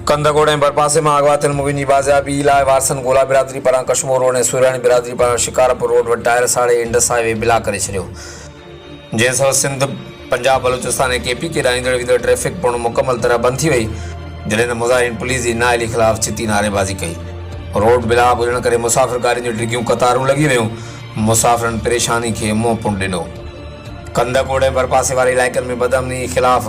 कंदकोट ऐं बरपासे में अगवा थियल मुगिन जी बाज़ियाबी लाइ वारसन गोला बिरादरी पारां कशमोर रोड ऐं सुराणी बिरादरी पारां शिकारपुर रोड वटि टायर साड़े इंडस हाईवे बिला करे छॾियो, जंहिं सबबि सिंध पंजाब बलूचिस्तान ऐं केपी खे ॾांहींदड़ वींदड़ ट्रैफ़िक पिणु मुकमल तरह बंदि थी वई, जॾहिं त मुज़ाहिरीन पुलिस जी नाअहली ख़िलाफ़ चिती नारेबाज़ी कई। रोड बिला हुजण करे मुसाफ़िर गाॾियुनि जूं डिघियूं क़तारूं लॻी वियूं, मुसाफ़िरनि परेशानी खे मुंहुं पुण ॾिनो। कंदकोट ऐं बरपासे वारे इलाइक़नि में बदअमनी ख़िलाफ़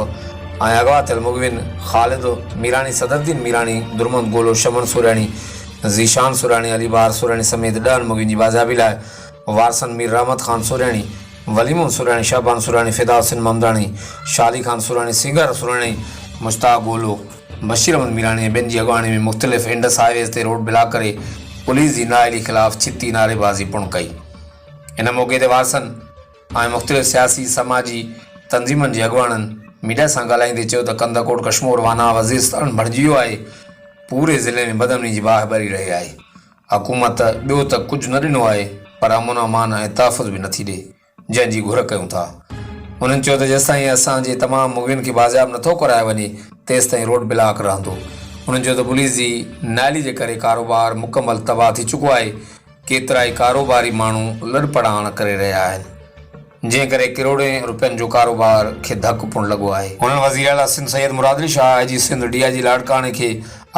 ऐं अगवा थियल मुगविन ख़ालिद मीरानी, सदरुद्दीन मीरानी, दुरमंद गोलो, शमन सुराणी, ज़ीशान सुराणी, अलीबार सुराणी समेत 10 मुगिन जी बाज़ियाबी लाइ वारसन मीर रहमत ख़ान सुराणी, वलीमुन सुराणी, शहबान सुराणी, फिदा हुसैन ममदाणी, शाली ख़ान सुराणी, सिंगर सुराणी, मुश्ताक गोलो, बशीर अहमद मीरानी ऐं ॿियनि जी अॻवानी में मुख़्तलिफ़ इंडस हाईवेज़ ते रोड बिला करे पुलिस जी नाअहली ख़िलाफ़ चिती नारेबाज़ी पिणु कई। इन मौक़े ते वारसन ऐं मुख़्तलिफ़ सियासी समाजी तंज़ीमनि जे अॻवाननि मीडिया सां ॻाल्हाईंदे चयो त कंदकोट कशमोर वाना वज़ीरस्तान बणिजी वियो आहे। पूरे ज़िले में बदअमनी जी बाहि भरी रही आहे। हुकूमत ॿियो त कुझु न ॾिनो आहे, पर अमन अमान ऐं तहफ़ुज़ बि नथी ॾे, जंहिंजी घुर कयूं था। उन्हनि चयो त जेसिताईं असांजे तमामु मुगिन खे बाज़ियाब नथो करायो वञे, तेसिताईं रोड बिलाक रहंदो। उन्हनि चयो त पुलिस जी नाअहली जे करे कारोबार मुकमल तबाह थी चुको आहे। केतिरा ई कारोबारी माण्हू लड़पड़ाण करे रहिया आहिनि, जंहिं करे करोड़ें रुपयनि जो कारोबार खे धकु पिणु लॻो आहे। उन्हनि वज़ीर आला सिंध सैयद मुराद अली शाह, IG सिंध DIG लाड़काणे खे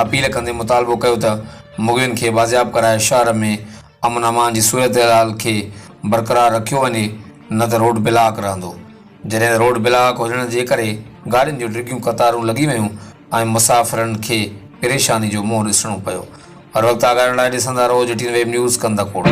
अपील कंदे मुतालबो कयो त मुगिन खे बाज़ियाब कराए शहर में अमन अमान जी सूरत हाल खे बरक़रार रखियो वञे, न त रोड बिलाक रहंदो। जॾहिं रोड बिलाक हुजण जे करे गाॾियुनि जूं डिघियूं क़तारूं लॻी वियूं ऐं मुसाफ़िरनि खे परेशानी जो मुंहुं ॾिसणो पियो। हर वक़्तु आगाहण लाइ ॾिसंदा रहो JTN वेब न्यूज़ कंदकोट।